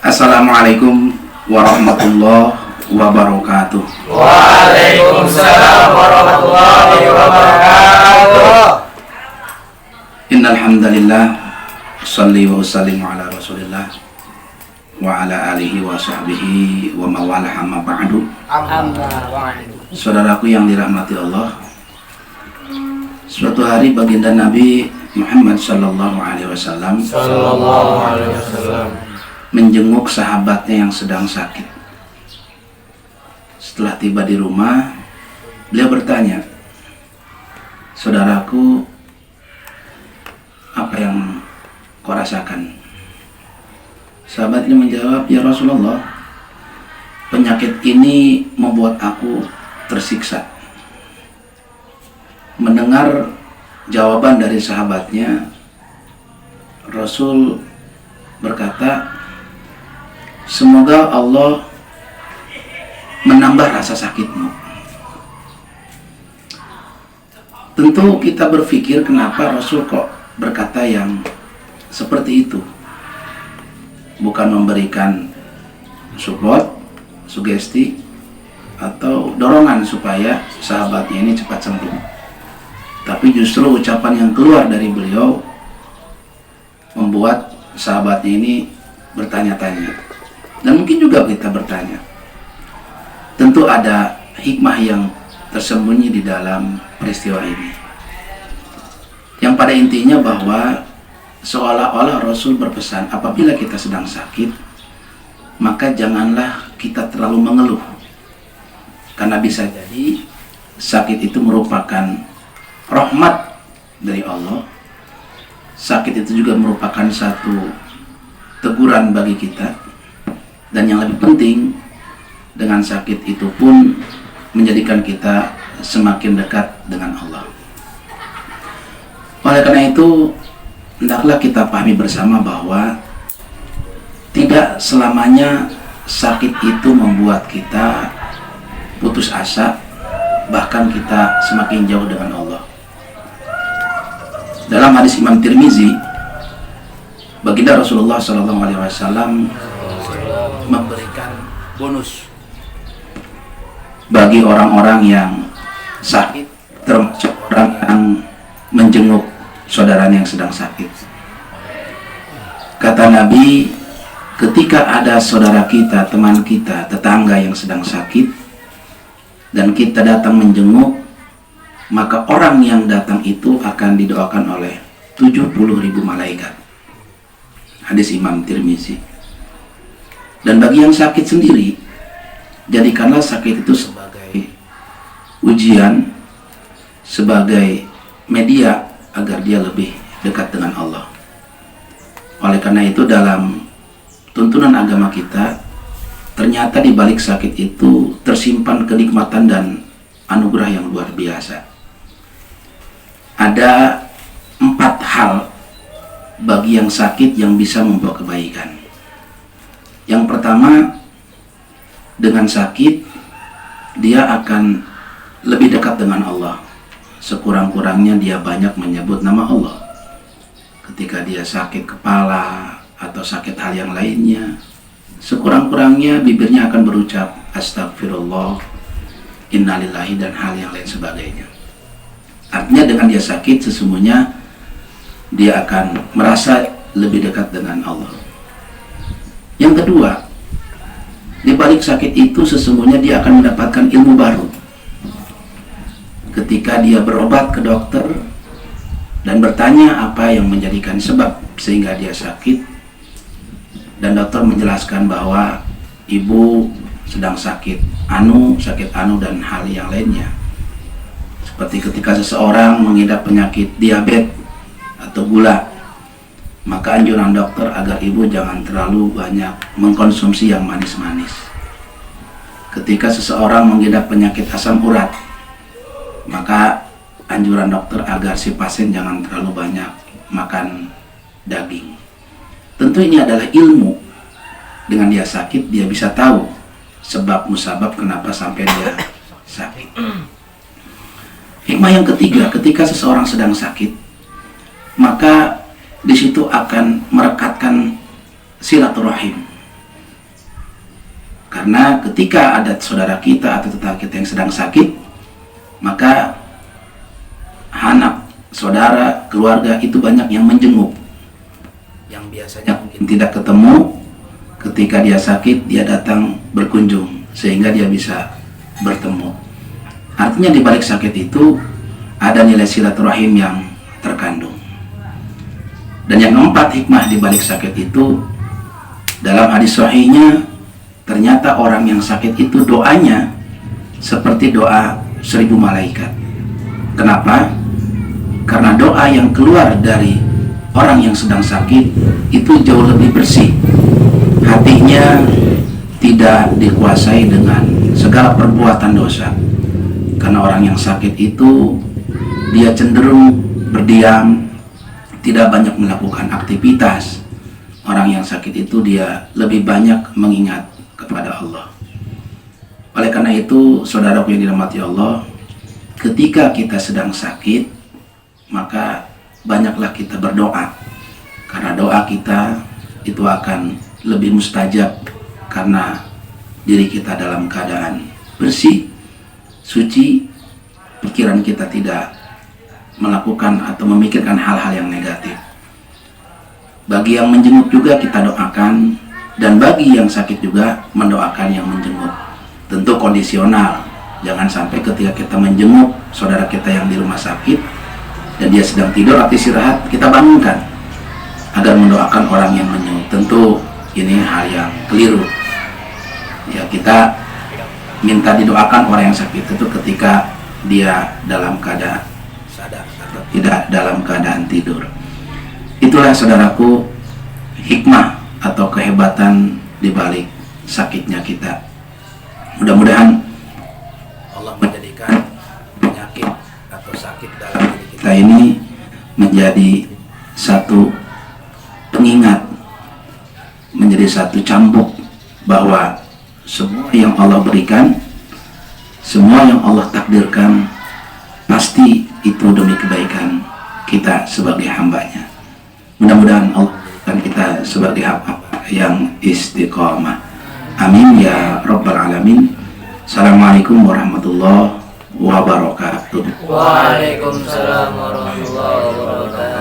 Assalamualaikum warahmatullahi wabarakatuh. Waalaikumsalam warahmatullahi wabarakatuh. Innal hamdalillah shalli wa sallimu ala Rasulillah wa ala alihi wa sahbihi wa mawala amma ba'du. Saudaraku yang dirahmati Allah, suatu hari baginda Nabi Muhammad sallallahu alaihi wasallam menjenguk sahabatnya yang sedang sakit. Setelah tiba di rumah, beliau bertanya, "Saudaraku, apa yang kau rasakan?" Sahabat ini menjawab, "Ya Rasulullah, penyakit ini membuat aku tersiksa." Mendengar jawaban dari sahabatnya, Rasul berkata, "Semoga Allah menambah rasa sakitmu." Tentu kita berpikir, kenapa Rasul kok berkata yang seperti itu? Bukan memberikan support, sugesti, atau dorongan supaya sahabatnya ini cepat sembuh. Tapi justru ucapan yang keluar dari beliau membuat sahabatnya ini bertanya-tanya. Dan mungkin juga kita bertanya. Tentu ada hikmah yang tersembunyi di dalam peristiwa ini. Yang pada intinya bahwa seolah-olah Rasul berpesan, apabila kita sedang sakit, maka janganlah kita terlalu mengeluh. Karena bisa jadi sakit itu merupakan rahmat dari Allah. Sakit itu juga merupakan satu teguran bagi kita. Dan yang lebih penting, dengan sakit itu pun menjadikan kita semakin dekat dengan Allah. Oleh karena itu, hendaklah kita pahami bersama bahwa tidak selamanya sakit itu membuat kita putus asa, bahkan kita semakin jauh dengan Allah. Dalam hadis Imam Tirmizi, baginda Rasulullah SAW memberikan bonus bagi orang-orang yang sakit, termasuk orang yang menjenguk saudaranya yang sedang sakit. Kata Nabi, ketika ada saudara kita, teman kita, tetangga yang sedang sakit, dan kita datang menjenguk, maka orang yang datang itu akan didoakan oleh 70.000 malaikat. Hadis Imam Tirmizi. Dan bagi yang sakit sendiri, jadikanlah sakit itu sebagai ujian, sebagai media agar dia lebih dekat dengan Allah. Oleh karena itu, dalam tuntunan agama kita, ternyata di balik sakit itu tersimpan kenikmatan dan anugerah yang luar biasa. Ada 4 hal bagi yang sakit yang bisa membawa kebaikan. Yang pertama, dengan sakit dia akan lebih dekat dengan Allah. Sekurang-kurangnya dia banyak menyebut nama Allah. Ketika dia sakit kepala atau sakit hal yang lainnya, sekurang-kurangnya bibirnya akan berucap astagfirullah, innalillahi, dan hal yang lain sebagainya. Artinya dengan dia sakit, sesungguhnya dia akan merasa lebih dekat dengan Allah. Yang kedua, di balik sakit itu sesungguhnya dia akan mendapatkan ilmu baru. Ketika dia berobat ke dokter dan bertanya apa yang menjadikan sebab sehingga dia sakit, dan dokter menjelaskan bahwa ibu sedang sakit anu, dan hal yang lainnya. Seperti ketika seseorang mengidap penyakit diabetes atau gula, maka anjuran dokter agar ibu jangan terlalu banyak mengkonsumsi yang manis-manis. Ketika seseorang mengidap penyakit asam urat, maka anjuran dokter agar si pasien jangan terlalu banyak makan daging. Tentu ini adalah ilmu. Dengan dia sakit, dia bisa tahu sebab musabab kenapa sampai dia sakit. Hikmah yang ketiga, ketika seseorang sedang sakit, maka di situ akan merekatkan silaturahim. Karena ketika ada saudara kita atau tetangga kita yang sedang sakit, maka anak, saudara, keluarga itu banyak yang menjenguk. Yang biasanya mungkin tidak ketemu, ketika dia sakit, dia datang berkunjung, sehingga dia bisa bertemu. Artinya di balik sakit itu, ada nilai silaturahim yang terkandung. Dan yang keempat, hikmah di balik sakit itu, dalam hadis sahihnya, ternyata orang yang sakit itu doanya seperti doa 1000 malaikat. Kenapa? Karena doa yang keluar dari orang yang sedang sakit itu jauh lebih bersih. Hatinya tidak dikuasai dengan segala perbuatan dosa. Karena orang yang sakit itu dia cenderung berdiam, tidak banyak melakukan aktivitas. Orang yang sakit itu dia lebih banyak mengingat kepada Allah. Oleh karena itu, saudaraku yang dirahmati Allah, ketika kita sedang sakit, maka banyaklah kita berdoa. Karena doa kita itu akan lebih mustajab karena diri kita dalam keadaan bersih, suci, pikiran kita tidak melakukan atau memikirkan hal-hal yang negatif. Bagi yang menjenguk juga kita doakan, dan bagi yang sakit juga mendoakan yang menjenguk. Tentu kondisional, jangan sampai ketika kita menjenguk saudara kita yang di rumah sakit dan dia sedang tidur atau istirahat, kita bangunkan agar mendoakan orang yang menjenguk. Tentu ini hal yang keliru. Ya, kita minta didoakan orang yang sakit itu ketika dia dalam keadaan sadar atau tidak dalam keadaan tidur. Itulah saudaraku hikmah atau kehebatan di balik sakitnya kita. Mudah-mudahan Allah menjadikan penyakit atau sakit dalam diri kita ini menjadi satu pengingat, menjadi satu cambuk bahwa semua yang Allah berikan, semua yang Allah takdirkan, pasti itu demi kebaikan kita sebagai hambanya. Mudah-mudahan Allah berikan kita sebagai hamba yang istiqamah. Amin ya rabbal alamin. Assalamualaikum warahmatullahi wabarakatuh. Waalaikumsalam warahmatullahi wabarakatuh.